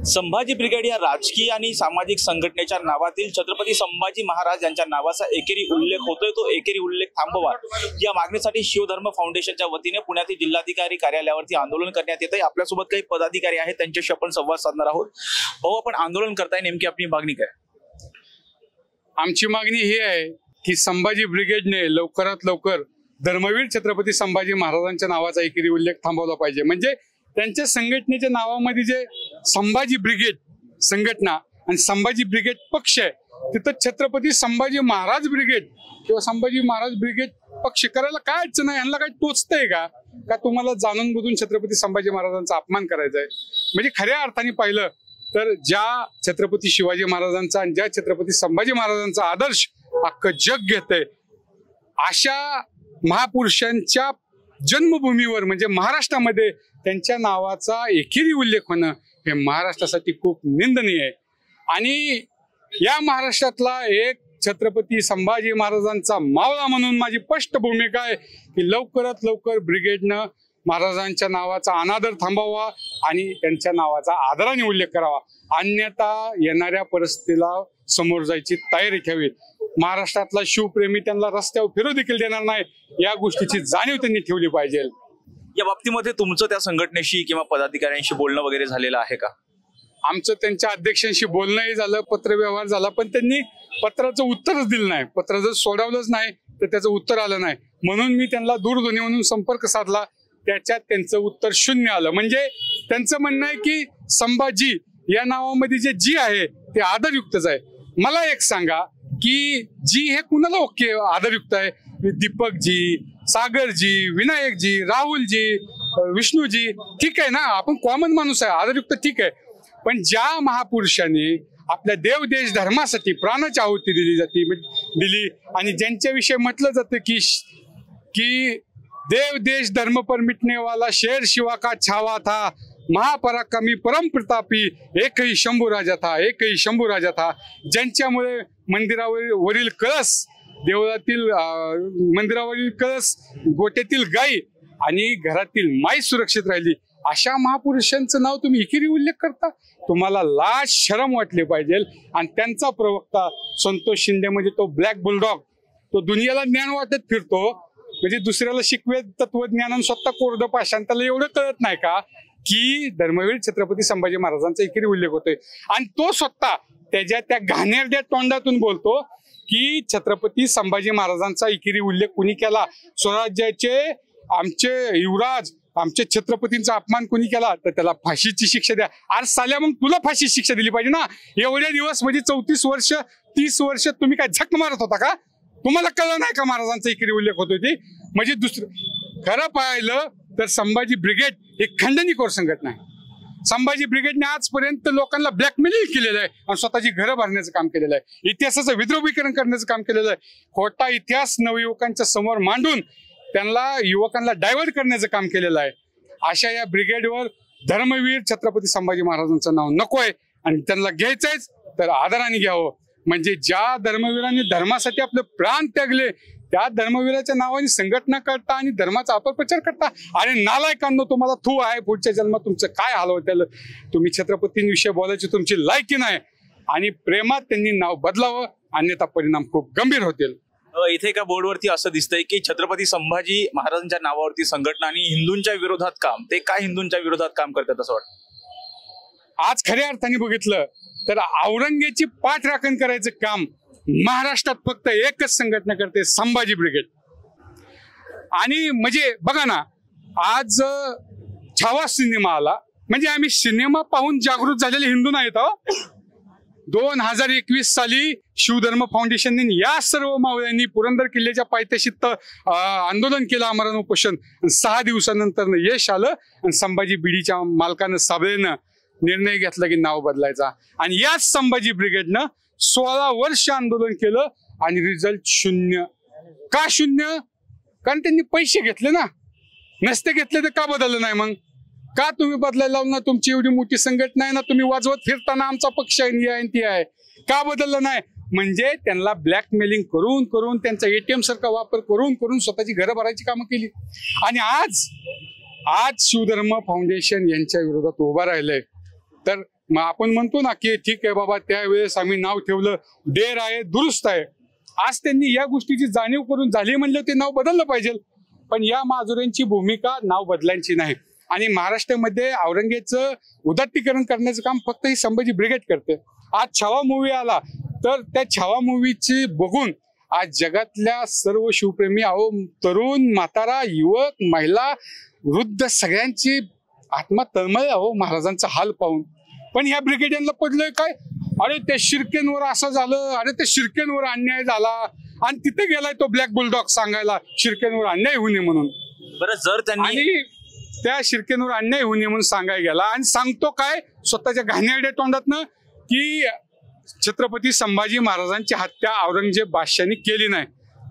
Sambhaji brigade या राजकीय आणि सामाजिक संघटनेच्या नावातील छत्रपती संभाजी महाराज यांच्या नावाचा एकेरी उल्लेख होतोय, तो एकेरी उल्लेख थांबवा या मागणीसाठी शिवधर्म फाउंडेशनच्या वतीने पुण्यातील जिल्हाधिकारी कार्यालयावरती आंदोलन करण्यात येत आहे। आपल्यासोबत काही पदाधिकारी आहेत, त्यांच्याशी आपण संवाद साधणार आहोत। भाऊ, आपण आंदोलन करताय, नेमकी आपली मागणी काय? आमची मागणी ही आहे की संभाजी ब्रिगेडने लवकरात लवकर धर्मवीर छत्रपती संभाजी महाराजांच्या नावाचा एकेरी उल्लेख थांबवला पाहिजे। म्हणजे त्यांच्या संघटनेच्या नावामध्ये जे संभाजी ब्रिगेड संघटना आणि संभाजी ब्रिगेड पक्ष आहे, तिथं छत्रपती संभाजी महाराज ब्रिगेड किंवा संभाजी महाराज ब्रिगेड पक्ष करायला काय अडचण आहे? यांना काय टोचतंय का तुम्हाला जाणून बुजून छत्रपती संभाजी महाराजांचा अपमान करायचा आहे? म्हणजे खऱ्या अर्थाने पाहिलं तर ज्या छत्रपती शिवाजी महाराजांचा आणि ज्या छत्रपती संभाजी महाराजांचा आदर्श अख्खं जग घेतंय, अशा महापुरुषांच्या जन्मभूमीवर म्हणजे महाराष्ट्रामध्ये त्यांच्या नावाचा एकेरी उल्लेख होणं हे महाराष्ट्रासाठी खूप निंदनीय आहे। आणि या महाराष्ट्रातला एक छत्रपती संभाजी महाराजांचा मावळा म्हणून माझी स्पष्ट भूमिका आहे की लवकरात लवकर ब्रिगेडनं महाराजांच्या नावाचा अनादर थांबवावा आणि त्यांच्या नावाचा आदराने उल्लेख करावा, अन्यथा येणाऱ्या परिस्थितीला समोर जायची तयारी ठेवी। महाराष्ट्रातला शिवप्रेमी त्यांना रस्त्यावर फिरू देखील देणार नाही, या गोष्टीची जाणीव त्यांनी ठेवली पाहिजे। या बाबतीमध्ये तुमचं त्या संघटनेशी किंवा पदाधिकाऱ्यांशी बोलणं वगैरे झालेलं आहे का? आमचं त्यांच्या अध्यक्षांशी बोलणंही झालं, पत्रव्यवहार झाला, पण त्यांनी पत्राचं उत्तरच दिलं नाही। पत्र जर सोडवलंच नाही तर त्याचं उत्तर आलं नाही, म्हणून मी त्यांना दूरध्वनीवरून संपर्क साधला, त्याच्यात त्यांचं उत्तर शून्य आलं। म्हणजे त्यांचं म्हणणं आहे की संभाजी या नावामध्ये जे जी आहे ते आदरयुक्तच आहे। मला एक सांगा की जी हे कुणाला ओके आदरयुक्त आहे? दीपकजी, सागरजी, विनायकजी, राहुलजी, विष्णूजी, ठीक आहे ना, आपण कॉमन माणूस आहे, आदरयुक्त ठीक आहे। पण ज्या महापुरुषांनी आपल्या देव देश धर्मासाठी प्राणाची आहुती दिली आणि ज्यांच्याविषयी म्हटलं जातं की देव देश धर्म पर मिटने वाला शेर शिवा का छावा था, महापराक्रमी परम प्रतापी एकही शंभू राजा था, एकही शंभू राजा था, ज्यांच्यामुळे मंदिरावरील कळस, देवळातील मंदिरावरील कळस, गोट्यातील गाई आणि घरातील माई सुरक्षित राहिली, अशा महापुरुषांचं नाव तुम्ही एकेरी उल्लेख करता? तुम्हाला लाज शरम वाटली पाहिजे। आणि त्यांचा प्रवक्ता संतोष शिंदे म्हणजे तो ब्लॅक बुलडॉग, तो दुनियाला ज्ञान वाटत फिरतो, म्हणजे दुसऱ्याला शिकवे तत्वज्ञान, स्वतः कोरडं पाषाण, त्याला एवढं कळत नाही का की धर्मवीर छत्रपती संभाजी महाराजांचा एकेरी उल्लेख होतोय? आणि तो स्वतः त्याच्या त्या घाणेरड्या तोंडातून बोलतो की छत्रपती संभाजी महाराजांचा एकेरी उल्लेख कुणी केला, स्वराज्याचे आमचे युवराज, आमच्या छत्रपतींचा अपमान कुणी केला तर त्याला फाशीची शिक्षा द्या। आज साल्या मग तुला फाशी शिक्षा दिली पाहिजे ना। एवढे दिवस म्हणजे 34 वर्ष 30 वर्ष तुम्ही काय झक मारत होता का? तुम्हाला कळलं नाही का महाराजांचा एकेरी उल्लेख होतोय ते? म्हणजे दुसरं खरं पाहिलं तर संभाजी ब्रिगेड हे खंडणीखोर संघटना आहे। संभाजी ब्रिगेडने आजपर्यंत लोकांना ब्लॅकमेलिंग केलेलं आहे आणि स्वतःची घरं भरण्याचं काम केलेलं आहे, इतिहासाचं विद्रोहीकरण करण्याचं काम केलेलं आहे, खोटा इतिहास नवयुवकांच्या समोर मांडून त्यांना युवकांना डायव्हर्ट करण्याचं काम केलेलं आहे। अशा या ब्रिगेडवर धर्मवीर छत्रपती संभाजी महाराजांचं नाव नकोय आणि त्यांना घ्यायचंच तर आदराने घ्यावं। म्हणजे ज्या धर्मवीरांनी धर्मासाठी आपले प्राण त्यागले, त्या धर्मवीराच्या नावाने संघटना करता आणि धर्माचा अपप्रचार करता, अरे नालायकांनो, तुम्हाला थू आहे, पुढच्या जन्मात तुमचं काय हाल होतील? तुम्ही छत्रपतींविषयी बोलायची तुमची लायकी नाही आणि प्रेमात त्यांनी नाव बदलावं, अन्यथा परिणाम खूप गंभीर होतील। इथे एका बोर्डवरती असं दिसतंय की छत्रपती संभाजी महाराजांच्या नावावरती संघटना आणि हिंदूंच्या विरोधात काम, ते काय हिंदूंच्या विरोधात काम करतात असं वाटतं? आज खऱ्या अर्थाने बघितलं तर औरंगजेबाची पाठराखण करायचं काम महाराष्ट्रात फक्त एकच संघटना करते, संभाजी ब्रिगेड। आणि म्हणजे बघा ना, आज छावा सिनेमा आला म्हणजे आम्ही सिनेमा पाहून जागृत झालेले हिंदू नाहीत। 2021 साली शिवधर्म फाउंडेशनने या सर्व मावळ्यांनी पुरंदर किल्ल्याच्या पायथ्याशी आंदोलन केलं, आमरण उपोषण। 6 दिवसानंतर यश आलं आणि संभाजी बीडीच्या मालकानं सभेनं निर्णय घेतला की नाव बदलायचा, आणि याच संभाजी ब्रिगेडनं 16 वर्ष आंदोलन केलं आणि रिझल्ट शून्य। का शून्य? कारण त्यांनी पैसे घेतले ना, नसते घेतले तर का बदललं नाही? मग का तुम्ही बदलायला लावलं ना? तुमची एवढी मोठी संघटना आहे ना, तुम्ही वाजवत फिरताना आमचा पक्ष आहे ती आहे, का बदललं नाही? म्हणजे त्यांना ब्लॅकमेलिंग करून करून, त्यांचा ATM सारखा वापर करून करून स्वतःची घरं भरायची कामं केली। आणि आज शिवधर्म फाउंडेशन यांच्या विरोधात उभा राहिलंय तर मग आपण म्हणतो ना की ठीक आहे बाबा, त्यावेळेस आम्ही नाव ठेवलं, देर आहे दुरुस्त आहे. आज त्यांनी या गोष्टीची जाणीव करून झाली म्हणलं ते नाव बदललं पाहिजे. पण या माजुऱ्यांची भूमिका नाव बदलायची नाही. आणि महाराष्ट्रामध्ये औरंगजेबाचं उदात्तीकरण करण्याचं काम फक्त ही संभाजी ब्रिगेड करते. आज छावा मूवी आला तर त्या छावा मूवीची बघून आज जगातल्या सर्व शिवप्रेमी, तरुण, म्हातारा, युवक, महिला, वृद्ध सगळ्यांची आत्मा तळमळ महाराजांचा हाल पाहून. पण ह्या ब्रिगेडियनला पडलंय काय, अरे त्या शिर्केंवर असं झालं, अरे त्या शिर्केंवर अन्याय झाला, आणि तिथे गेलाय तो ब्लॅक बुलडॉग सांगायला शिर्केंवर अन्याय होऊ नये म्हणून. बरं, जर त्यांनी आणि त्या शिर्केंवर अन्याय होऊ नये म्हणून सांगायला गेला आणि सांगतो काय स्वतःच्या घाणेरड्या तोंडातनं की छत्रपती संभाजी महाराजांची हत्या औरंगजेब बादशाहाने केली नाही.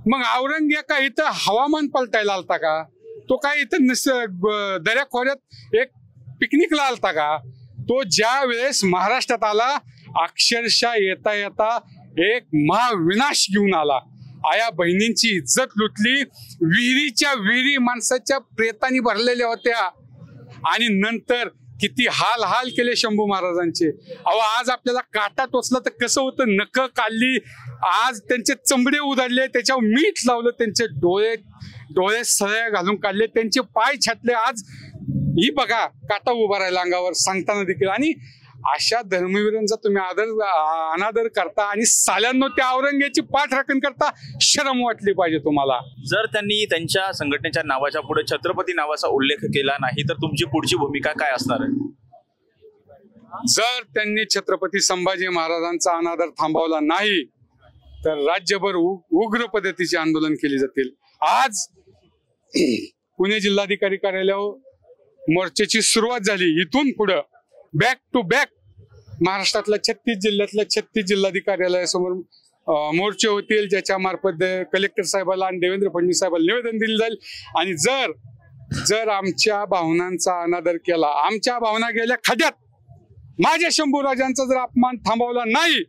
मग औरंगजेब काय इथं हवामान पलटायला आलता का? तो काय इथं दर्याखोऱ्यात एक पिकनिकला आलता का? तो ज्या वेळेस महाराष्ट्रात आला अक्षरशः येता येता एक महाविनाश घेऊन आला. आया बहिणींची इज्जत लुटली, विहिरीच्या विहिरी माणसाच्या प्रेतानी भरलेल्या होत्या, आणि नंतर किती हाल हाल केले शंभू महाराजांचे. आज आपल्याला काटा टोचला तर कसं होतं, नख काढली, आज त्यांचे चमडे उधळले, त्याच्यावर मीठ लावलं, त्यांचे डोळे सळ्या घालून काढले, त्यांचे पाय छाटले. आज ही बघा काटा उभा राहिला अंगावर सांगताना देखील. आणि अशा धर्मवीरांचा तुम्ही अनादर करता आणि साल्यांनो त्या औरंगजेबाची पाठराखण करता, शरम वाटली पाहिजे तुम्हाला. जर त्यांनी त्यांच्या संघटनेच्या नावाच्या पुढे छत्रपती नावाचा उल्लेख केला नाही तर तुमची पुढची भूमिका काय असणार आहे? जर त्यांनी छत्रपती संभाजी महाराजांचा अनादर थांबवला नाही तर राज्यभर उग्र पद्धतीचे आंदोलन केले जातील. आज पुणे जिल्हाधिकारी कार्यालयावर मोर्चाची सुरुवात झाली. इथून पुढे बॅक टू बॅक महाराष्ट्रातल्या 36 जिल्ह्यातल्या 36 जिल्हाधिकार्यालयासमोर मोर्चे होतील, ज्याच्या मार्फत कलेक्टर साहेबाला आणि देवेंद्र फडणवीस साहेबाला निवेदन दिले जाईल. आणि जर आमच्या भावनांचा अनादर केला, आमच्या भावना गेल्या खड्यात, माझ्या शंभूराजांचा जर अपमान थांबवला नाही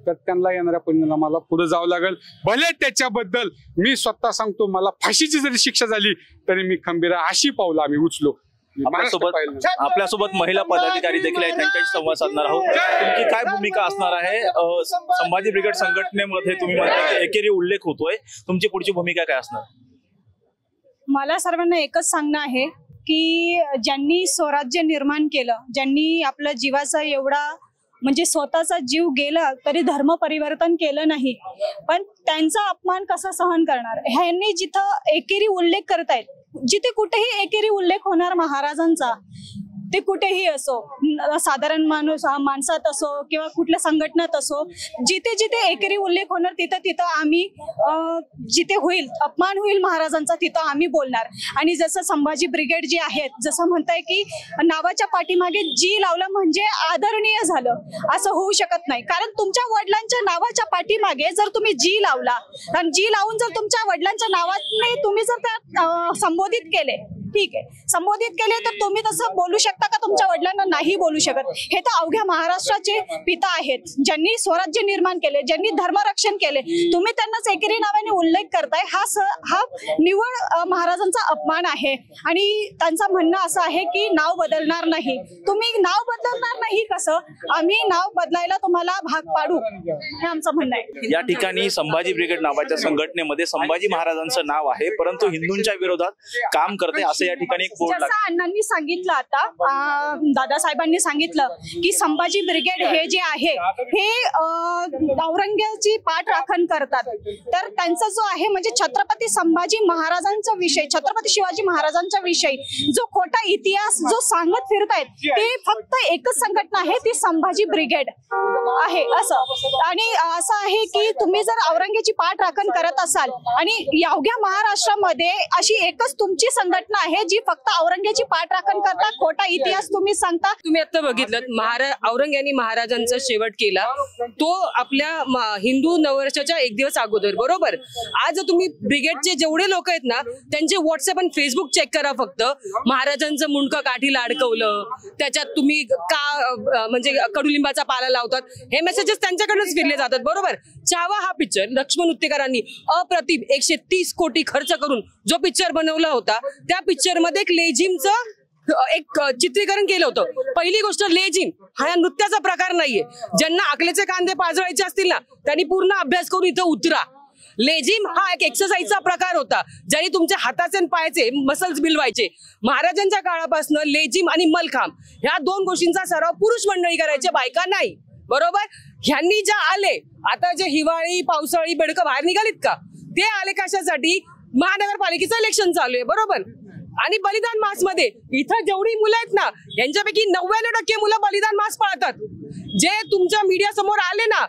तर त्यांना येणाऱ्या परिणामाला पुढे जावं लागेल. भले त्याच्याबद्दल मी स्वतः सांगतो, मला फाशीची जरी शिक्षा झाली तरी मी खंबीर अशी पावलं आम्ही उचलो. आपल्यासोबत महिला पदाधिकारी देखील आहेत, त्यांच्याशी संवाद साधणार आहोत. तुमची काय भूमिका असणार आहे? संभाजी ब्रिगेड संघटनेमध्ये तुम्ही म्हणता एकेरी उल्लेख होतोय, तुमची पुढची भूमिका काय असणार? मला सर्वांना एकच सांगणं आहे की ज्यांनी स्वराज्य निर्माण केलं, ज्यांनी आपल्या जीवाचा एवढा म्हणजे स्वतःचा जीव गेला तरी धर्म परिवर्तन केलं नाही, पण त्यांचा अपमान कसा सहन करणार? ह्यांनी जिथं एकेरी उल्लेख करतायत, जिथे कुठेही एकेरी उल्लेख होणार महाराजांचा, ते कुठेही असो, साधारण माणसात असो किंवा कुठल्या संघटनेत असो, जिथे जिथे एकेरी उल्लेख होणार तिथं आम्ही जिथे होईल अपमान होईल महाराजांचा तिथं आम्ही बोलणार. आणि जसं संभाजी ब्रिगेड जी आहेत, जसं म्हणताय की नावाच्या पाठीमागे जी लावलं म्हणजे आदरणीय झालं, असं होऊ शकत नाही. कारण तुमच्या वडिलांच्या नावाच्या पाठीमागे जर तुम्ही जी लावला आणि जी लावून जर तुमच्या वडिलांच्या नावाने तुम्ही जर त्या संबोधित केले, ठीक आहे, संबोधित केले, तर तुम्ही तसं बोलू शकता का? तुमच्या वडिलांना नाही बोलू शकत. हे तर अवघ्या महाराष्ट्राचे पिता आहेत, ज्यांनी स्वराज्य निर्माण केले, ज्यांनी धर्मरक्षण केले. तुम्ही त्यांनाच एकेरी नावाने उल्लेख करताय, हा निव्वळ महाराजांचा अपमान आहे. आणि त्यांचं म्हणणं असं आहे की नाव बदलणार नाही. तुम्ही नाव बदलणार नाही कसं? आम्ही नाव बदलायला तुम्हाला भाग पाडू, हे आमचं म्हणणं आहे. या ठिकाणी संभाजी ब्रिगेड नावाच्या संघटनेमध्ये संभाजी महाराजांचं नाव आहे, परंतु हिंदूंच्या विरोधात काम करते असं या ठिकाणी एक बोर्ड लागतं. अण्णांनी सांगितलं, आता दादासाहेबांनी सांगितलं की संभाजी ब्रिगेड हे जे आहे हे औरंगजेबाची पाठराखण करतात. तर त्यांचा जो आहे म्हणजे छत्रपती संभाजी महाराजांचा विषय, छत्रपती शिवाजी महाराजांचा विषय जो खोटा इतिहास जो सांगत फिरतायत, ते फक्त एकच संघटना आहे, ती संभाजी ब्रिगेड आहे असं. आणि असं आहे की तुम्ही जर औरंगजेबाची पाठराखण करत असाल आणि अवघ्या महाराष्ट्रामध्ये अशी एकच तुमची संघटना आहे जी फक्त औरंगजेबाची पाठराखण करता, खोटा इतिहास तुम्ही सांगता. तुम्ही आता बघितलं औरंगजेबाने महाराजांचा शेवट केला तो आपल्या हिंदू नववर्षाच्या एक दिवस अगोदर, बरोबर. आज तुम्ही ब्रिगेडचे जेवढे लोक आहेत ना, त्यांचे व्हॉट्सअप आणि फेसबुक चेक करा. फक्त महाराजांचं मुंडकं काठीला अडकवलं, त्याच्यात तुम्ही का म्हणजे कडुलिंबाचा पाला लावतात, हे मेसेजेस त्यांच्याकडूनच फिरले जातात, बरोबर. छावा हा पिक्चर लक्ष्मण उत्तेकरांनी अप्रतिम 130 कोटी खर्च करून जो पिक्चर बनवला होता, त्या पिक्चर मध्ये एक लेझिमचं एक चित्रीकरण केलं होतं. पहिली गोष्ट लेझिम हा या नृत्याचा प्रकार नाहीये. ज्यांना आकलेचे कांदे पाजवायचे असतील ना त्यांनी पूर्ण अभ्यास करून इथं उतरा. लेझिम हा एक एक्सरसाइजचा प्रकार होता ज्याने तुमच्या हाताचे आणि पायाचे मसल्स बिल्ड व्हायचे. महाराजांच्या काळापासून लेझिम आणि मलखांब ह्या दोन गोष्टींचा सराव पुरुष मंडळी करायचे, बायका नाही. बरोबर. ह्यांनी ज्या आले आता जे हिवाळी पावसाळी बेडकं बाहेर निघालीत का, ते आले कशासाठी? महानगरपालिकेचं इलेक्शन चालू आहे. बरोबर. आणि बलिदान मास मध्ये इथं जेवढी मुलं आहेत ना यांच्यापैकी 99% मुलं बलिदान मास पाळतात. जे तुमच्या मीडिया समोर आले ना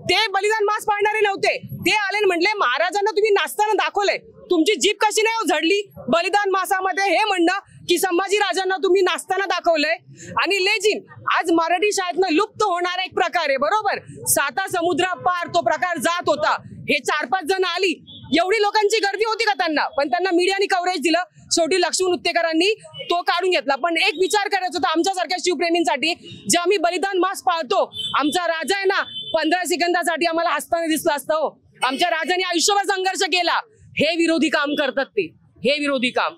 ते बलिदान मास पाळणारे नव्हते. ते आले म्हटले महाराजांना तुम्ही नाचताना दाखवलंय, तुमची जीभ कशी नाही झडली बलिदान मासामध्ये हे म्हणणं की संभाजी राजांना तुम्ही नाचताना दाखवलंय. आणि लेझिम आज मराठी शाळेतनं लुप्त होणारा एक प्रकार आहे. बरोबर. 7 समुद्रा पार तो प्रकार जात होता. हे 4-5 जण आली, एवढी लोकांची गर्दी होती का त्यांना, पण त्यांना मीडियाने कव्हरेज दिलं. शेवटी लक्ष्मण उत्तेकरांनी तो काढून घेतला. पण एक विचार करायचा होता आमच्यासारख्या शिवप्रेमींसाठी, जे आम्ही बलिदान मास पाळतो, आमचा राजा आहे ना 15 सेकंदासाठी आम्हाला हसताना दिसला असतं. हो, आमच्या राजाने आयुष्यभर संघर्ष केला. हे विरोधी काम करतात ते, हे विरोधी काम.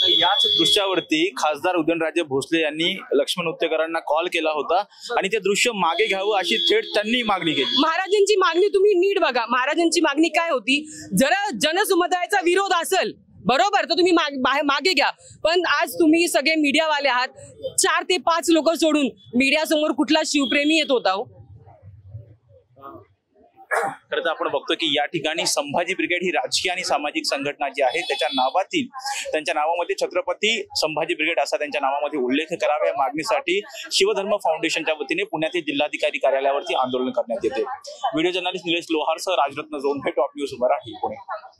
याच दृश्यावरती खासदार उदयनराजे भोसले यांनी लक्ष्मण उत्तेकरांना कॉल केला होता आणि ते दृश्य मागे घ्यावं अशी थेट त्यांनी मागणी केली. महाराजांची मागणी तुम्ही नीट बघा. महाराजांची मागणी काय होती? जर जनसमुदायाचा विरोध असेल बरोबर तर तुम्ही मागे घ्या. पण आज तुम्ही सगळे मीडियावाले आहात. 4 ते 5 लोक सोडून मीडिया समोर कुठला शिवप्रेमी येत होता हो? खरं तर आपण बघतो की या ठिकाणी संभाजी ब्रिगेड ही राजकीय आणि सामाजिक संघटना जी आहे त्याच्या नावातील त्यांच्या नावामध्ये छत्रपती संभाजी ब्रिगेड असा त्यांच्या नावामध्ये उल्लेख करावा या मागणीसाठी शिवधर्म फाउंडेशनच्या वतीने पुण्यातील जिल्हाधिकारी कार्यालयावरती आंदोलन करण्यात येते. व्हिडिओ जर्नलिस्ट निलेश लोहारसह राजरत्न जोंधे, टॉप न्यूज मराठी, पुणे.